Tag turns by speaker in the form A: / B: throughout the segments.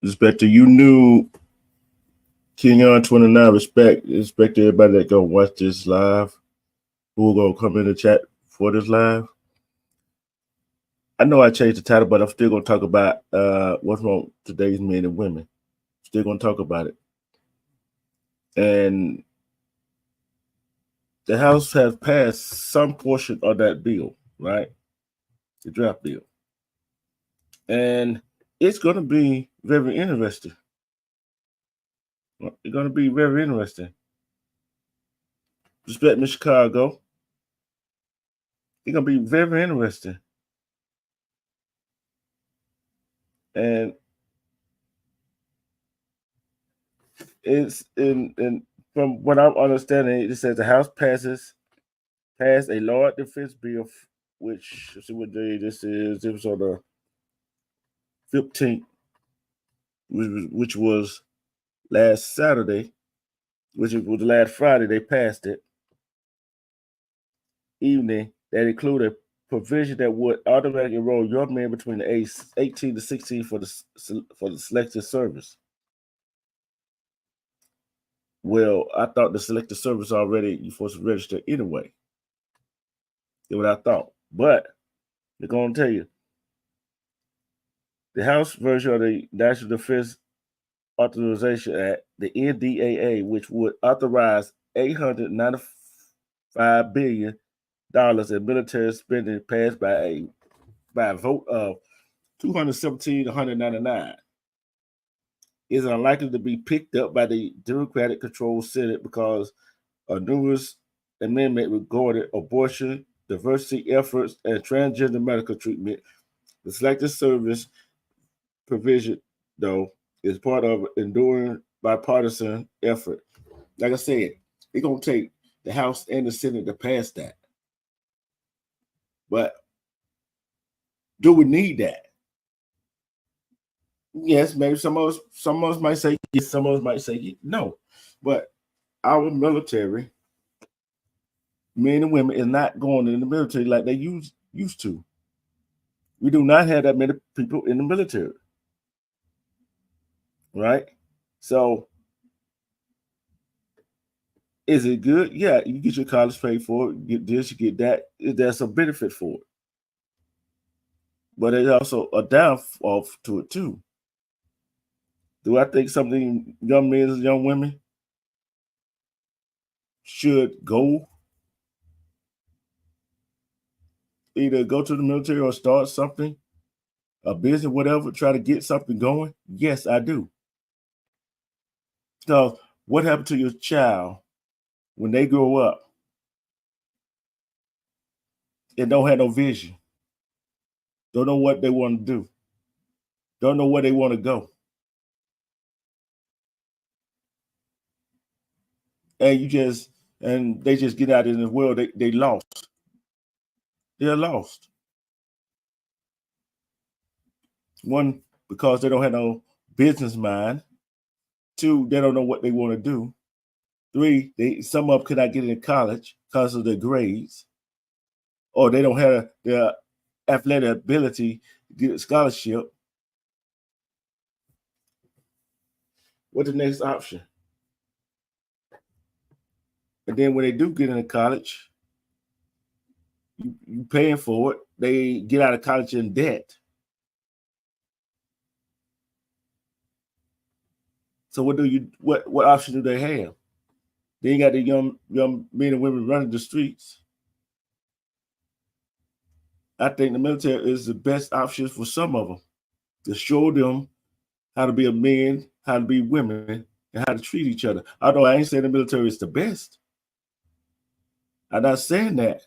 A: Respecter, you knew King on 29. Respect everybody that gonna watch this live. Who gonna come in the chat for this live? I know I changed the title, but I'm still gonna talk about what's wrong with today's men and women. Still gonna talk about it. And the House has passed some portion of that bill, right? The draft bill. And it's gonna be very interesting. It's gonna be very interesting. Respect Miss Chicago. It's gonna be very interesting. And it's in from what I'm understanding, it says the House passed a law defense bill, which let's see what day this is. It was on the 15th, which was last Saturday, which was the last Friday. They passed it evening that included a provision that would automatically enroll young men between the age 18 to 16 for the selective service. Well, I thought the selective service already you're supposed to register anyway. That's what I thought. But they're going to tell you The House version of the National Defense Authorization Act, the NDAA, which would authorize $895 billion in military spending, passed by a vote of 217 to 199. Is unlikely to be picked up by the Democratic-controlled Senate because a numerous amendment regarding abortion, diversity efforts, and transgender medical treatment. The selective service provision, though, is part of an enduring bipartisan effort. Like I said, it's going to take the House and the Senate to pass that. But do we need that? Yes, maybe some of us might say yes, some of us might say no. But our military, men and women, is not going in the military like they used to. We do not have that many people in the military. Right? So is it good? Yeah, you get your college paid for it, get this, you get that. There's a benefit for it. But there's also a downfall to it too. Do I think something young men and young women should go either go to the military or start something, a business, whatever, try to get something going? Yes, I do. So what happened to your child when they grow up and don't have no vision? Don't know what they want to do. Don't know where they want to go. And they just get out in the world, they lost. They're lost. One, because they don't have no business mind. Two, they don't know what they want to do. Three, some of them could not get into college because of their grades, or they don't have their athletic ability to get a scholarship. What's the next option? And then when they do get into college, you paying for it. They get out of college in debt. So what option do they have? They ain't got the young men and women running the streets. I think the military is the best option for some of them to show them how to be a man, how to be women, and how to treat each other. Although I ain't saying the military is the best. I'm not saying that.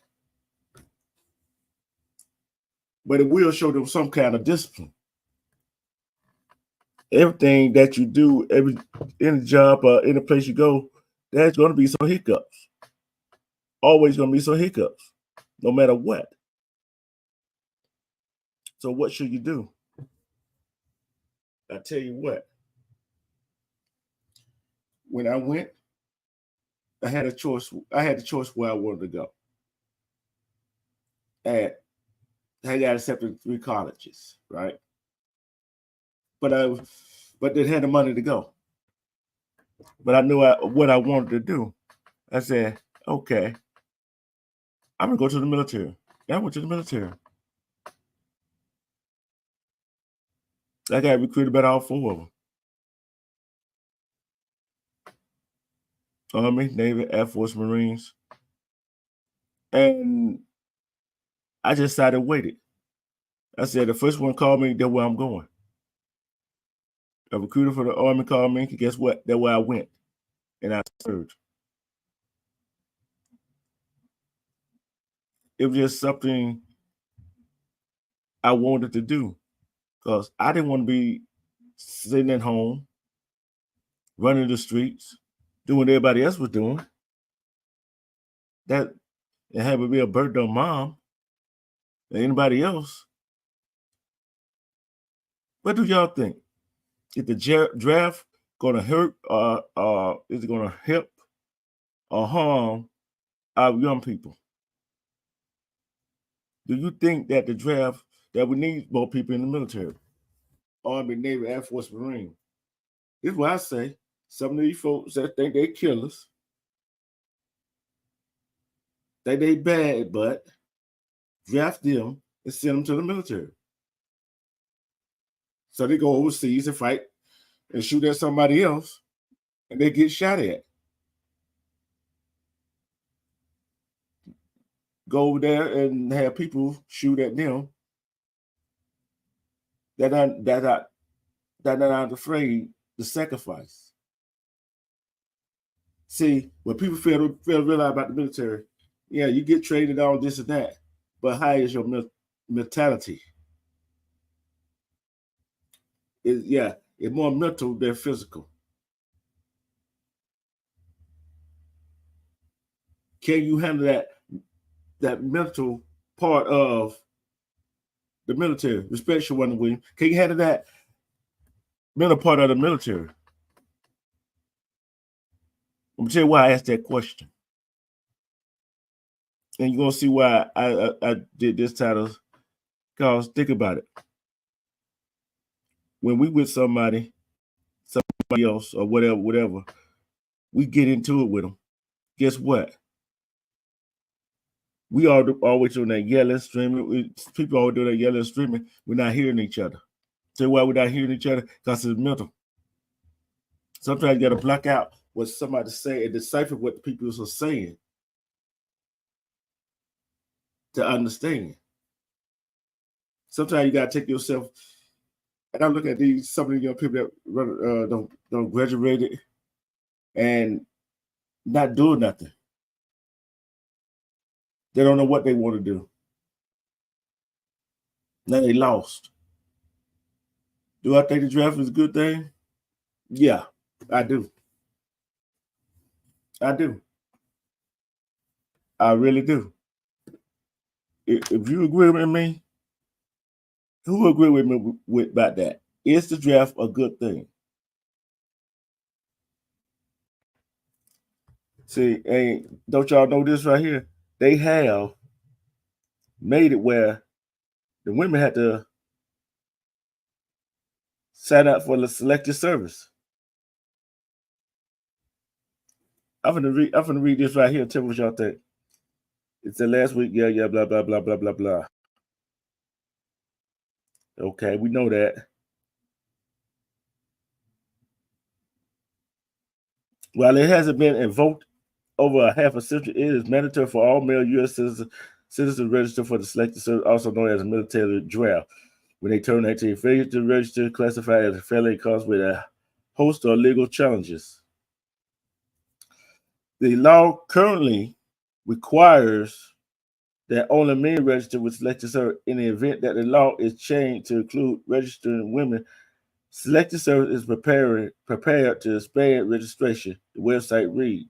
A: But it will show them some kind of discipline. Everything that you do, in a job or in a place you go, there's going to be some hiccups. Always going to be some hiccups, no matter what. So what should you do? I tell you what. When I went, I had a choice. I had the choice where I wanted to go. And I got accepted to 3 colleges, right? But they had the money to go. But I knew what I wanted to do. I said, okay, I'm gonna go to the military. And I went to the military. I got recruited by all 4 of them. Army, Navy, Air Force, Marines. And I just sat and waited. I said, the first one called me, that's where I'm going. A recruiter for the Army called me, guess what? That's where I went. And I served. It was just something I wanted to do because I didn't want to be sitting at home, running the streets, doing what everybody else was doing. That and having be a burden on mom and anybody else. What do y'all think? Is the draft going to hurt or is it going to help or harm our young people? Do you think that the draft, that we need more people in the military? Army, Navy, Air Force, Marine. This is what I say. Some of these folks that think they killers, think they bad, but draft them and send them to the military. So they go overseas and fight and shoot at somebody else, and they get shot at. Go over there and have people shoot at them that are not afraid to sacrifice. See, when people fail to realize about the military, yeah, you get trained on this and that, but how is your mentality? It's more mental than physical. Can you handle that mental part of the military? Respect your one, William. Can you handle that mental part of the military? I'm gonna tell you why I asked that question, and you're gonna see why I did this title. Cause think about it. When we with somebody else, or whatever, we get into it with them. Guess what? We are always doing that yelling, screaming. People always doing that yelling, screaming. We're not hearing each other. Tell you why we're not hearing each other? Because it's mental. Sometimes you got to block out what somebody say and decipher what the people are saying to understand. Sometimes you got to take yourself. And I'm looking at some of the young people that don't graduated and not doing nothing. They don't know what they want to do. Now they lost. Do I think the draft is a good thing? Yeah, I do. I do. I really do. If you agree with me, who agree with me about that? Is the draft a good thing? See, and don't y'all know this right here? They have made it where the women had to sign up for the selective service. I'm gonna read this right here and tell me what y'all think. It said last week, yeah, blah, blah, blah, blah, blah, blah. Okay, we know that. While it hasn't been invoked over a half a century, it is mandatory for all male U.S. citizens register for the selective service, also known as a military draft. When they turn 18, failure to register classified as a felony comes with a host of legal challenges. The law currently requires that only men register with selective service. In the event that the law is changed to include registering women, selective service is prepared to expand registration. The website reads.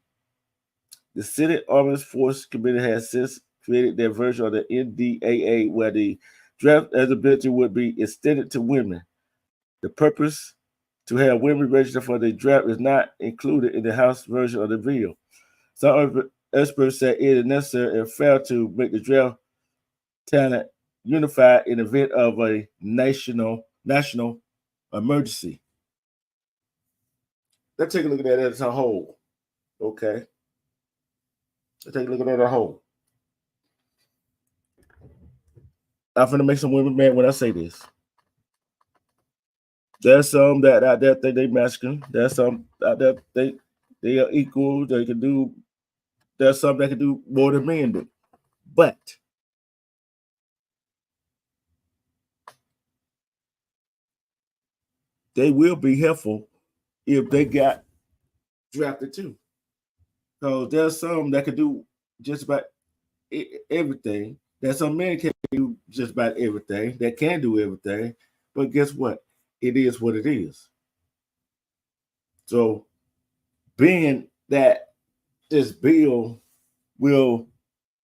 A: The Senate Armed Forces Committee has since created their version of the NDAA where the draft eligibility would be extended to women. The purpose to have women register for the draft is not included in the House version of the bill. Some experts say it is necessary and fair to make the draft talent unified in the event of a national emergency. Let's take a look at that as a whole. Okay. Let's take a look at that as a whole. I'm going to make some women mad when I say this. There's some that out there think they masculine. There's some out there think they are equal. They can do. There's some that can do more than men do. But they will be helpful if they got drafted too. So there's some that can do just about everything. There's some men can do just about everything. That can do everything. But guess what? It is what it is. So being that this bill will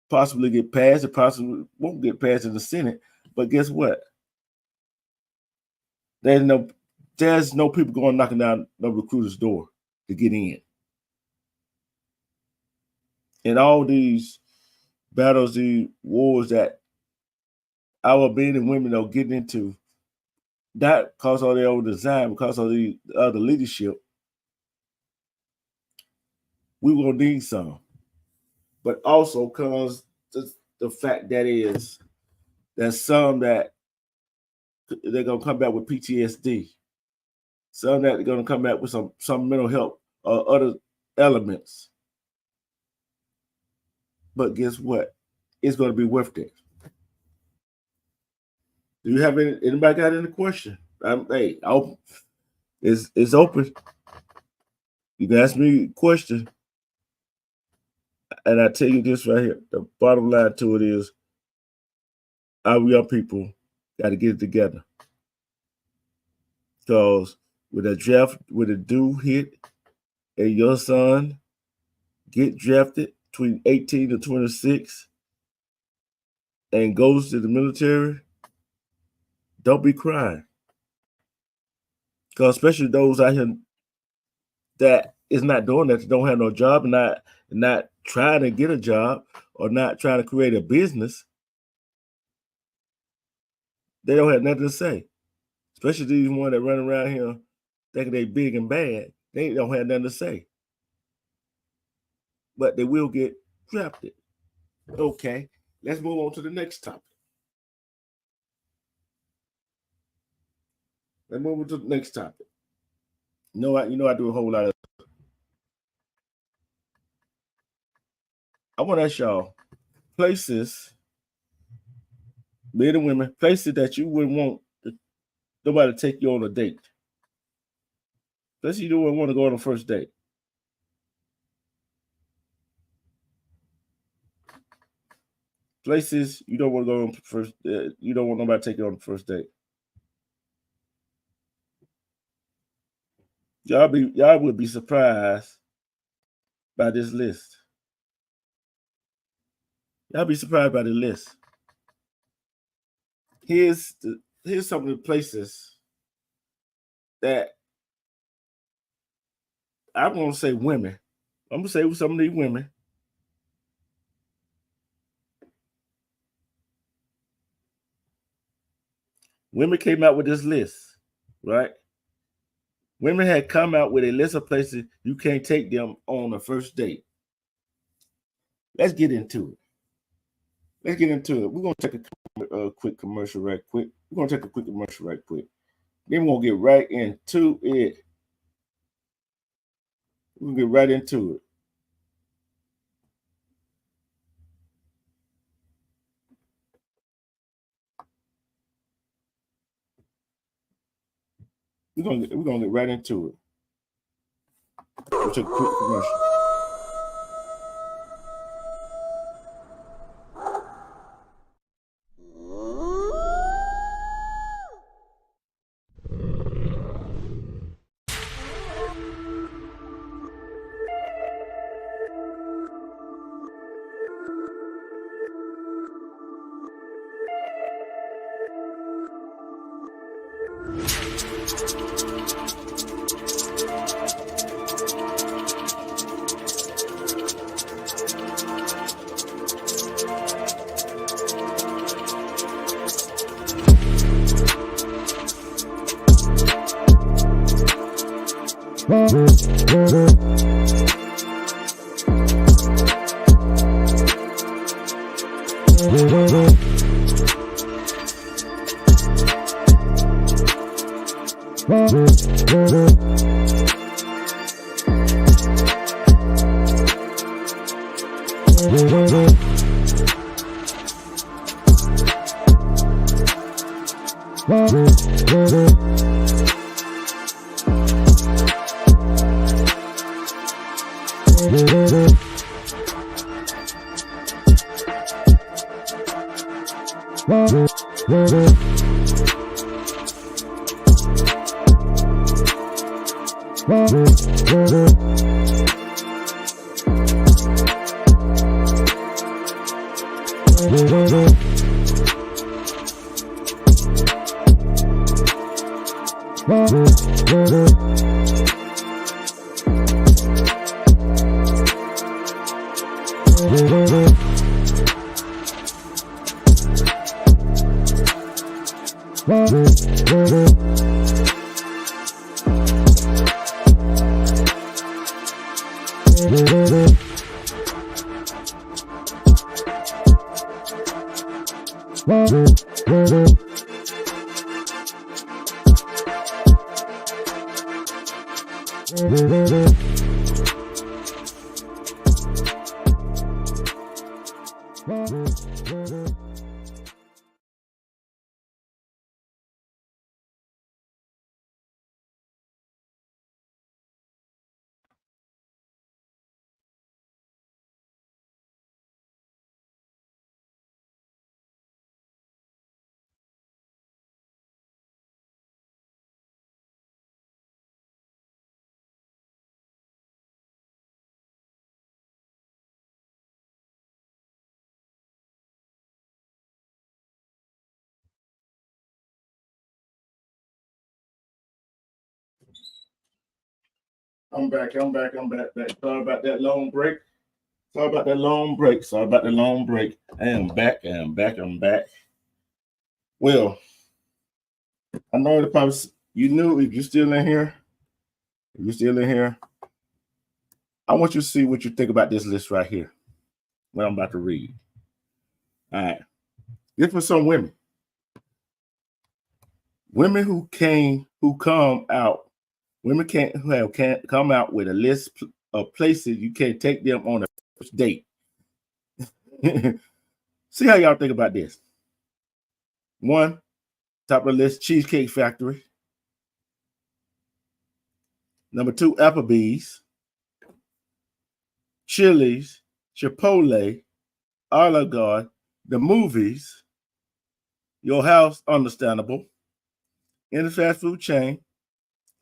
A: possibly get passed, it possibly won't get passed in the Senate. But guess what? There's no people going knocking down no recruiter's door to get in. And all these battles, these wars that our men and women are getting into, not because of their own design, because of the other leadership, we will need some. But also because the fact that is there's some that they're gonna come back with PTSD. Some that are gonna come back with some mental health or other elements. But guess what? It's gonna be worth it. Do you have anybody got any question? Hey, it's open. You can ask me a question. And I tell you this right here. The bottom line to it is our young people got to get it together. Because with a due hit, and your son get drafted between 18 to 26 and goes to the military, don't be crying. Because especially those out here that is not doing that, don't have no job, not trying to get a job or not trying to create a business, they don't have nothing to say. Especially these ones that run around here thinking they big and bad. They don't have nothing to say. But they will get drafted. Okay, let's move on to the next topic. Let's move on to the next topic. I do a whole lot of. I want to ask y'all places, men and women, places that you wouldn't want nobody to take you on a date. Places you don't want to go on a first date. Places you don't want to go on first. You don't want nobody to take you on the first date. Y'all would be surprised by this list. Y'all be surprised by the list. Here's some of the places that I'm gonna say women. I'm gonna say some of these women. Women came out with this list, right? Women had come out with a list of places you can't take them on a first date. Let's get into it. We're going to take a quick commercial right quick. Then we're going to get right into it. We're going to get right into it. We're gonna get right into it. We'll take a quick commercial. I'm back. Sorry about that long break. Sorry about that long break. I am back. I'm back. Well, I know the probably you knew if you're still in here. I want you to see what you think about this list right here. What I'm about to read. All right. This for some women. Women who come out. Women can't come out with a list of places you can't take them on a first date. See how y'all think about this. 1, top of the list, Cheesecake Factory. Number 2, Applebee's, Chili's, Chipotle, Olive Garden, the movies, your house, understandable, in the fast food chain,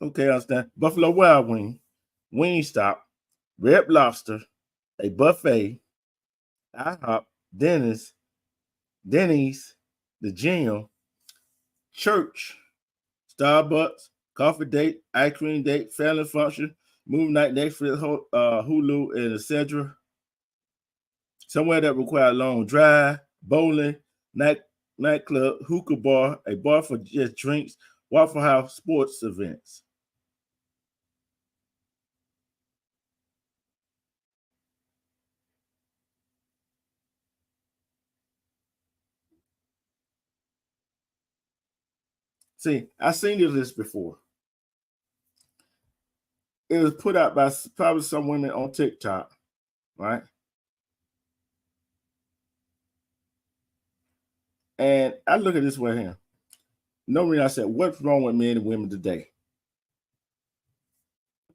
A: okay, I understand, Buffalo Wild Wing, Wingstop, Red Lobster, a buffet, IHOP, Denny's, the gym, church, Starbucks, coffee date, ice cream date, family function, movie night, Netflix, Hulu, and etc. Somewhere that requires a long drive, bowling, nightclub, hookah bar, a bar for just drinks, Waffle House, sports events. See, I've seen this list before. It was put out by probably some women on TikTok, right? And I look at this way here. Normally I said, what's wrong with men and women today?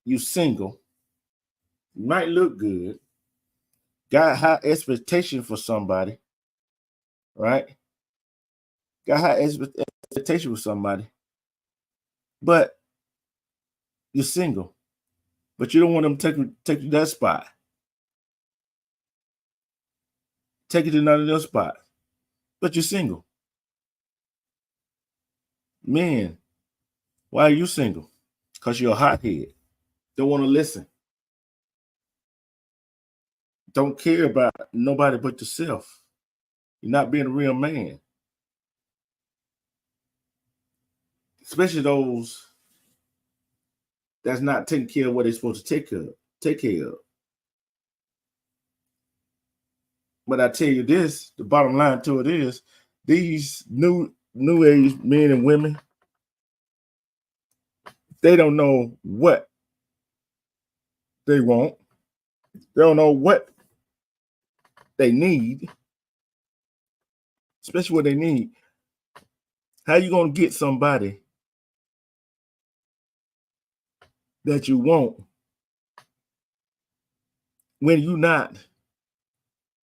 A: You single, you might look good, got high expectation for somebody, right? Got high expectation with somebody, but you're single, but you don't want them to take you to that spot. Take you to another spot, but you're single. Man, why are you single? Because you're a hothead. Don't want to listen. Don't care about nobody but yourself. You're not being a real man. Especially those that's not taking care of what they're supposed to take care of. But I tell you this, the bottom line to it is these new age men and women, they don't know what they want. They don't know what they need, especially what they need. How you gonna get somebody that you want when you're not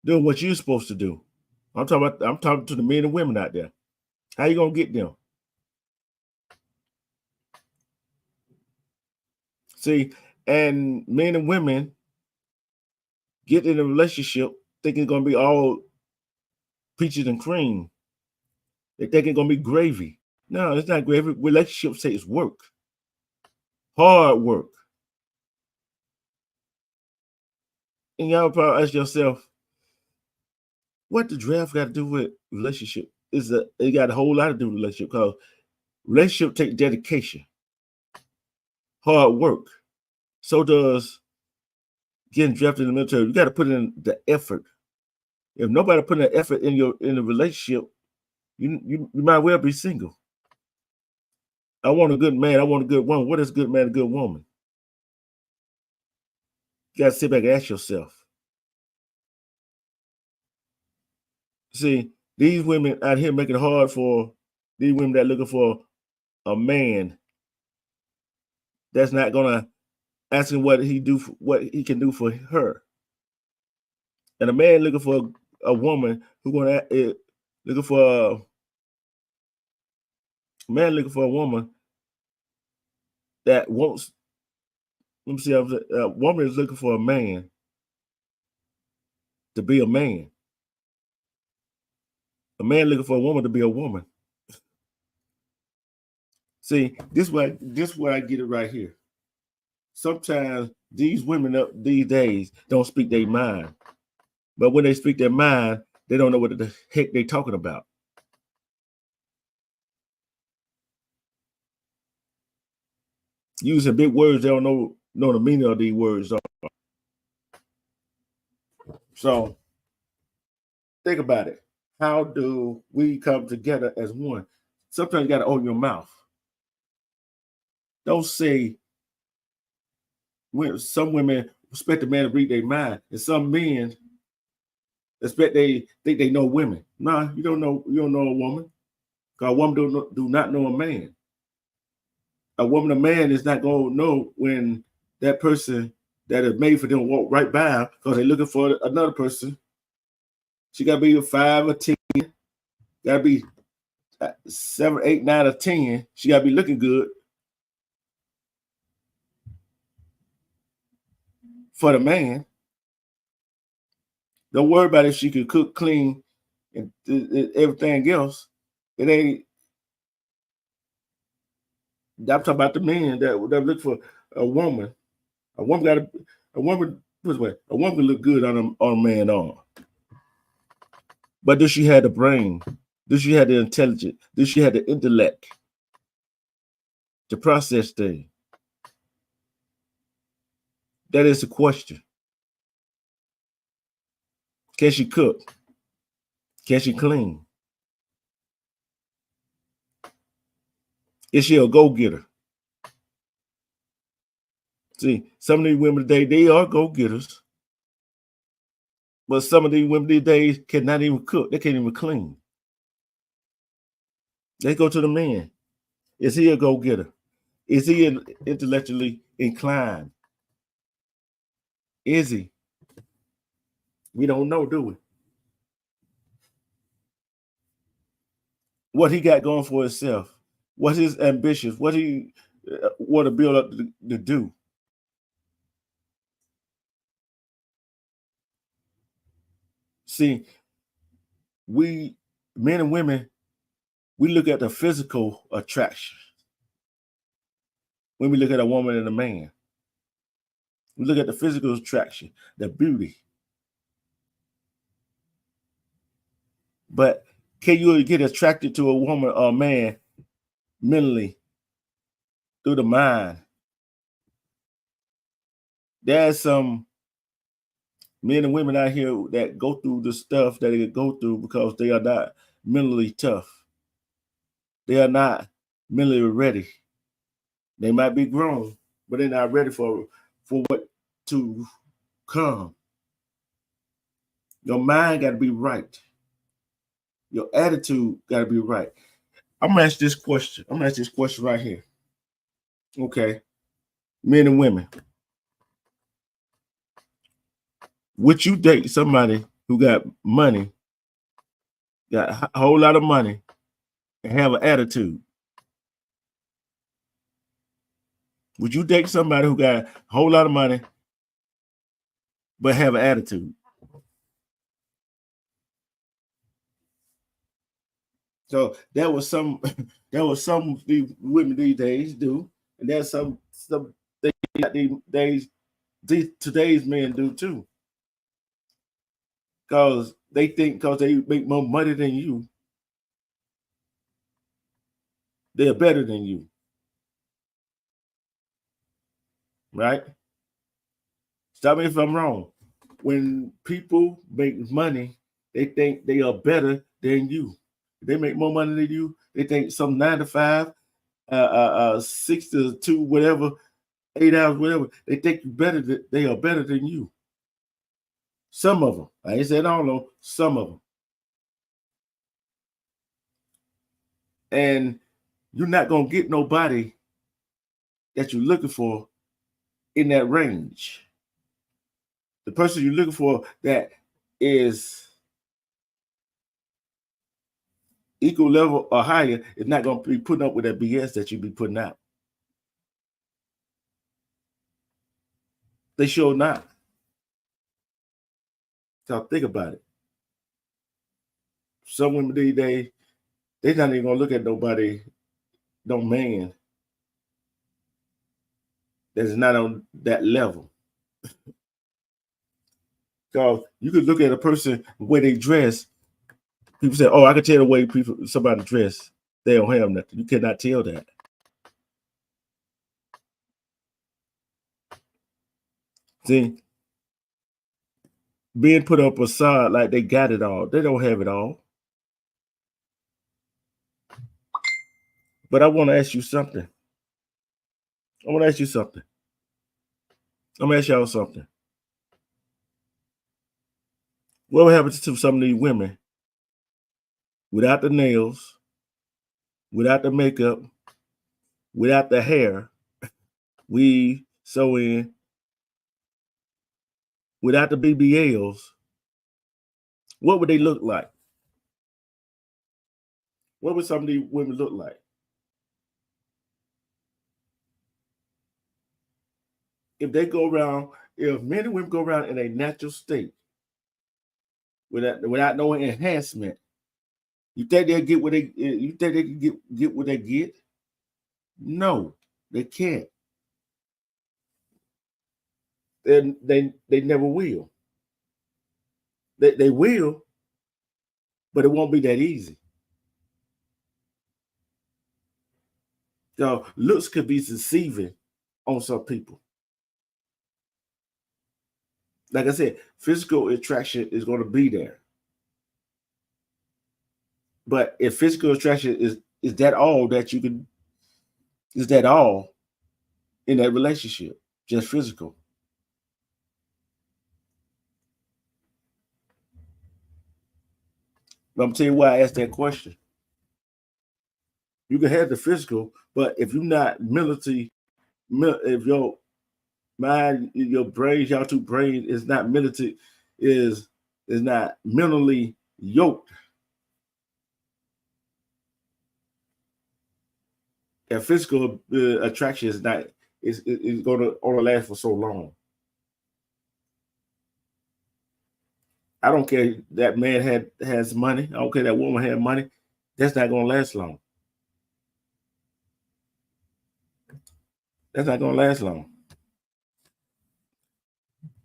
A: doing what you're supposed to do? I'm talking to the men and women out there. How you gonna get them? See, and men and women get in a relationship thinking it's gonna be all peaches and cream. They think it's gonna be gravy. No, it's not gravy. Relationships say it's work, hard work. And y'all probably ask yourself, what the draft got to do with relationship? It got a whole lot to do with relationship because relationship takes dedication, hard work. So does getting drafted in the military. You got to put in the effort. If nobody put in effort in a relationship, you might well be single. I want a good man. I want a good woman. What is a good man, a good woman? You got to sit back and ask yourself. See, these women out here making it hard for these women that looking for a man that's not gonna ask him what what he can do for her, and a man looking for a woman who gonna looking for a man looking for a woman that wants. Let me see. A woman is looking for a man to be a man. A man looking for a woman to be a woman. See, this where I get it right here. Sometimes these women up these days don't speak their mind, but when they speak their mind, they don't know what the heck they talking about. Using big words, they don't know the meaning of these words. So think about it. How do we come together as one? Sometimes you got to open your mouth. Don't say when some women expect a man to read their mind, and some men expect they think they know women. Nah, you don't know a woman. Because a woman do not know a man. A woman, a man is not going to know when that person that is made for them walk right by them because they're looking for another person. She got to be a 5 or 10. Got to be 7, 8, 9, or 10. She got to be looking good for the man. Don't worry about if she can cook, clean, and everything else. It ain't. I'm talking about the men that look for a woman. A woman put way. A woman can look good on a man arm. But does she have the brain? Does she have the intelligence? Does she have the intellect to process things? That is the question. Can she cook? Can she clean? Is she a go-getter? See, some of these women today, they are go-getters. But some of these women these days cannot even cook. They can't even clean. They go to the man. Is he a go-getter? Is he intellectually inclined? Is he? We don't know, do we? What he got going for himself? What his ambitions? What he want to build up to do? See, we men and women, we look at the physical attraction when we look at a woman and a man. We look at the physical attraction, the beauty. But can you get attracted to a woman or a man mentally through the mind? There's some men and women out here that go through the stuff that they go through because they are not mentally tough. They are not mentally ready. They might be grown, but they're not ready for what to come. Your mind got to be right. Your attitude got to be right. I'm gonna ask this question. I'm gonna ask this question right here. Okay, men and women, would you date somebody who got money, got a whole lot of money, and have an attitude? Would you date somebody who got a whole lot of money but have an attitude? So that was some the women these days do, and that's some things today's men do too. Because they think because they make more money than you, they're better than you. Right? Stop me if I'm wrong. When people make money, they think they are better than you. They make more money than you. They think some 9 to 5, 6 to 2, whatever, 8 hours, whatever. They think you better. They are better than you. Some of them. I ain't saying all of them. Some of them. And you're not gonna get nobody that you're looking for in that range. The person you're looking for that is equal level or higher is not going to be putting up with that BS that you be putting out. They sure not. So think about it. Some women they not even gonna look at nobody, no man that's not on that level. Because you could look at a person the way they dress. People say, "Oh, I can tell the way somebody dress. They don't have nothing." You cannot tell that. See, being put up a side like they got it all. They don't have it all. But I want to ask you something. I want to ask you something. I'm gonna ask y'all something. What would happen to some of these women without the nails, without the makeup, without the hair, weave, sew in, without the BBLs? What would they look like? What would some of these women look like? If they go around, if men and women go around in a natural state without no enhancement, you think they'll get what they you think they can get what they get? No, they can't. And they never will. They will, but it won't be that easy. So looks could be deceiving on some people. Like I said, physical attraction is going to be there. But if physical attraction is that all that you can, is that all in that relationship? Just physical. But I'm telling you why I asked that question. You can have the physical, but if you're not mentally, if your mind, your brains, y'all two brains is not mentally, is not mentally yoked, and physical attraction is not is going to only last for so long. I don't care that man has money. I don't care that woman had money. That's not going to last long. That's not going to last long.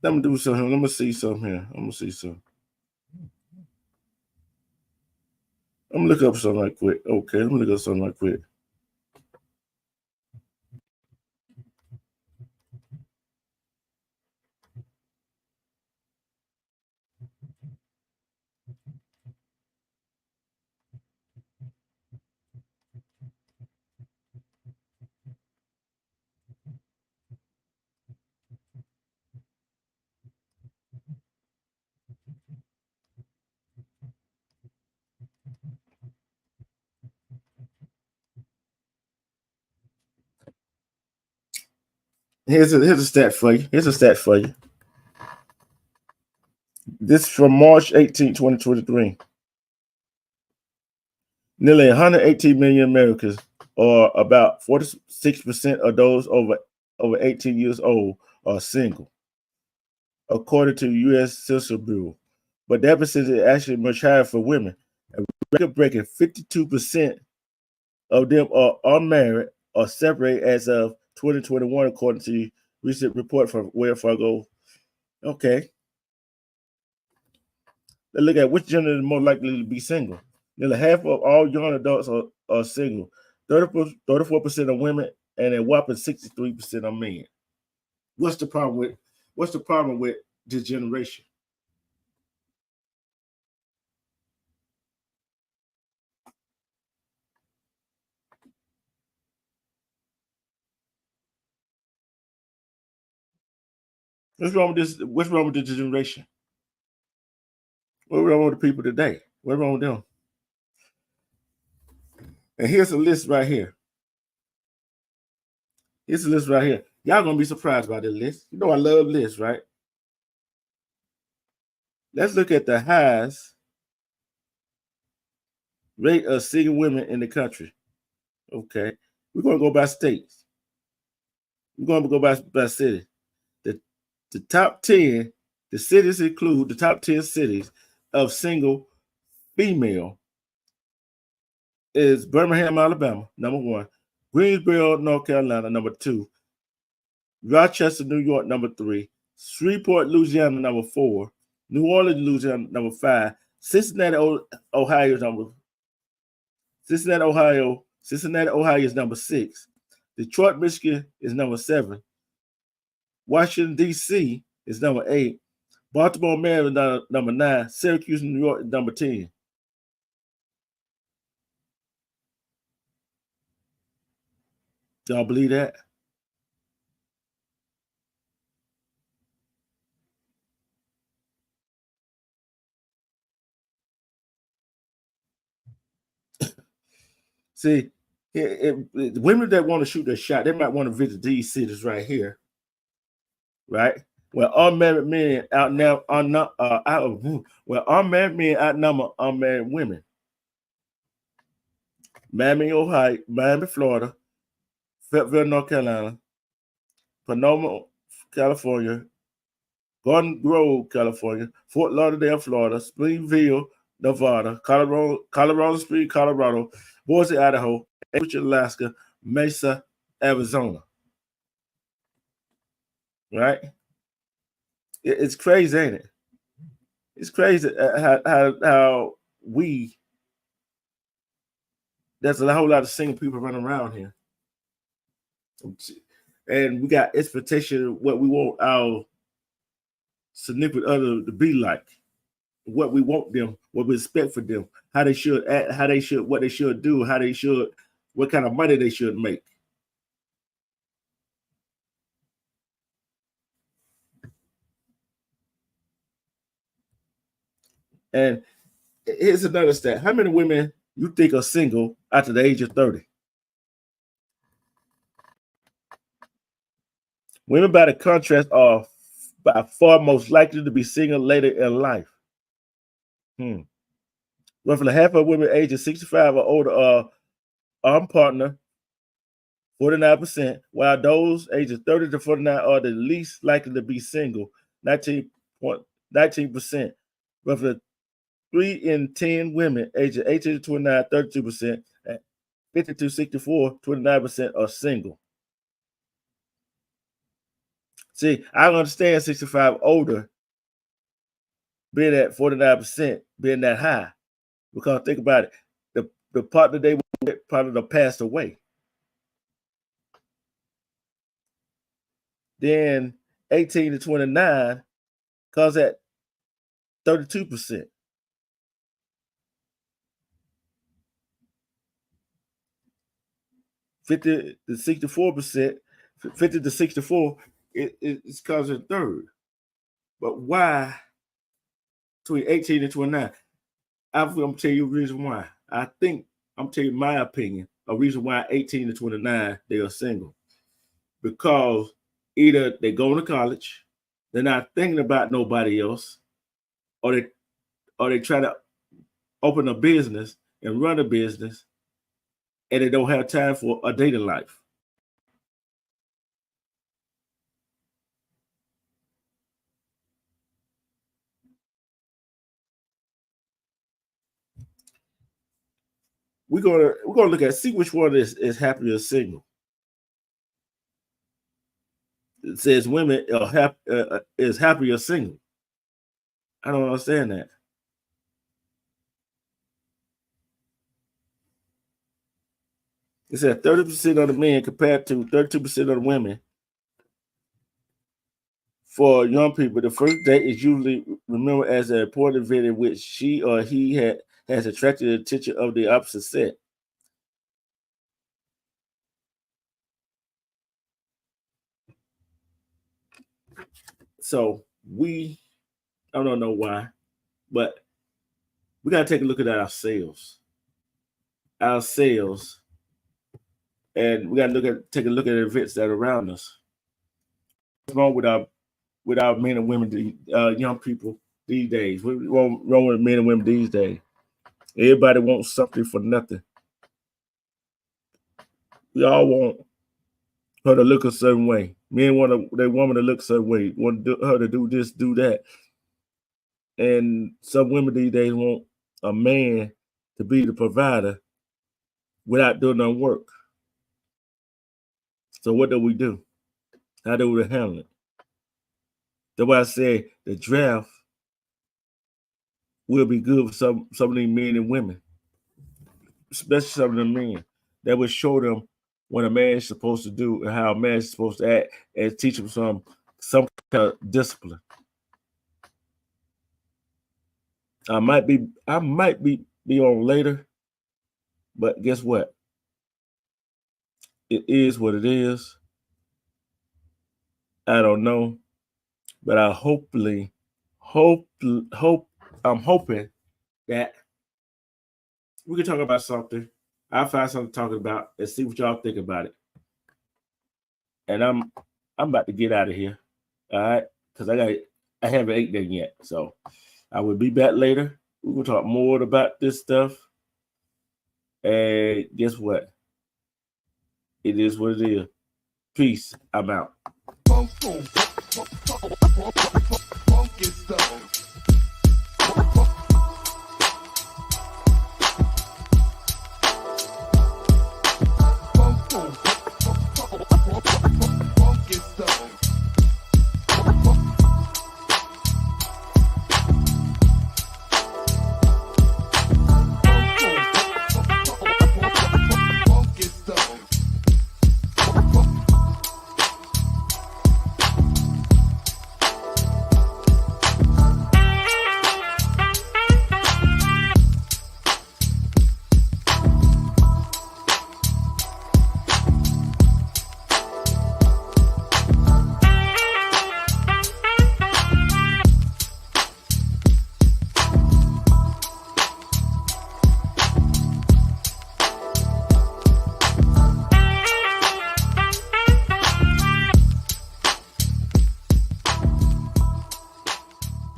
A: Let me do something. Let me see something here. I'm gonna see something. I'm gonna look up something right quick. Okay, let me look up something right quick. Here's a stat for you. Here's a stat for you. This is from March 18, 2023. Nearly 118 million Americans, or about 46% of those over 18 years old, are single, according to the U.S. Census Bureau. But that percentage is actually much higher for women. A record-breaking 52% of them are unmarried or separated as of 2021, according to a recent report from Wells Fargo. Okay, let's look at which gender is more likely to be single. Nearly half of all young adults are single. 34% of women and a whopping 63% of men. What's the problem with this generation? What's wrong with this? What's wrong with this generation? What's wrong with the people today? What's wrong with them? And here's a list right here. Here's a list right here. Y'all gonna be surprised by this list. You know I love lists, right? Let's look at the highest rate of single women in the country. Okay. We're gonna go by states. We're gonna go by city. The top 10, the cities include the top 10 cities of single female is Birmingham, Alabama, number 1, Greensboro, North Carolina, number 2, Rochester, New York, number 3, Shreveport, Louisiana, number 4, New Orleans, Louisiana, number 5, Cincinnati, Ohio, Cincinnati, Ohio is number 6, Detroit, Michigan is number 7, Washington, D.C. is number 8, Baltimore, Maryland, number 9, Syracuse, New York, number 10. Y'all believe that? See, women that want to shoot their shot, they might want to visit these cities right here, right? Where unmarried men outnumber unmarried women. Miami, Ohio, Miami, Florida, Fayetteville, North Carolina, Sonoma, California, Garden Grove, California, Fort Lauderdale, Florida, Springville, Nevada, Colorado Springs, Colorado, Boise, Idaho, Anchorage, Alaska, Mesa, Arizona. Right? It's crazy, ain't it? It's crazy how there's a whole lot of single people running around here. And we got expectation of what we want our significant other to be like, what we want them, what we expect for them, how they should act, what they should do, what kind of money they should make. And here's another stat. How many women you think are single after the age of 30? Women, by the contrast, are by far most likely to be single later in life. Roughly half of women ages 65 or older are unpartnered, 49%, while those ages 30 to 49 are the least likely to be single, 19%. Roughly 3 in 10 women ages 18 to 29, 32%, and 50 to 64, 29% are single. See, I understand 65 older being at 49%, being that high. Because think about it, the partner they were with probably passed away. Then 18 to 29 comes at 32%. 50 to 64%, 50 to 64, it's causing third. But why between 18 and 29? I'm going to tell you a reason why. I think I'm telling you my opinion, a reason why 18 to 29 they are single. Because either they go to college, they're not thinking about nobody else, or they try to open a business and run a business, and they don't have time for a dating life. We're gonna look at see which one is happier single. It says women are is happier single. I don't understand that. It said 30% of the men compared to 32% of the women. For young people, the first date is usually remembered as an important event in which she or he has attracted the attention of the opposite sex. So I don't know why, but we got to take a look at ourselves, and we got to take a look at the events that are around us. What's wrong with our men and women, young people these days? What's wrong with men and women these days? Everybody wants something for nothing. We all want her to look a certain way. Men want their woman to look a certain way. Want her to do this, do that. And some women these days want a man to be the provider without doing no work. So what do? How do we handle it? That's why I say the draft will be good for some of these men and women, especially some of the men. That will show them what a man is supposed to do and how a man is supposed to act, and teach them some kind of discipline. I might be on later, but guess what? It is what it is. I don't know, but I'm hoping that we can talk about something. I'll find something to talk about and see what y'all think about it. And I'm about to get out of here, all right? Because I haven't ate there yet, so I will be back later. We will talk more about this stuff. And guess what? It is what it is. Peace. I'm out.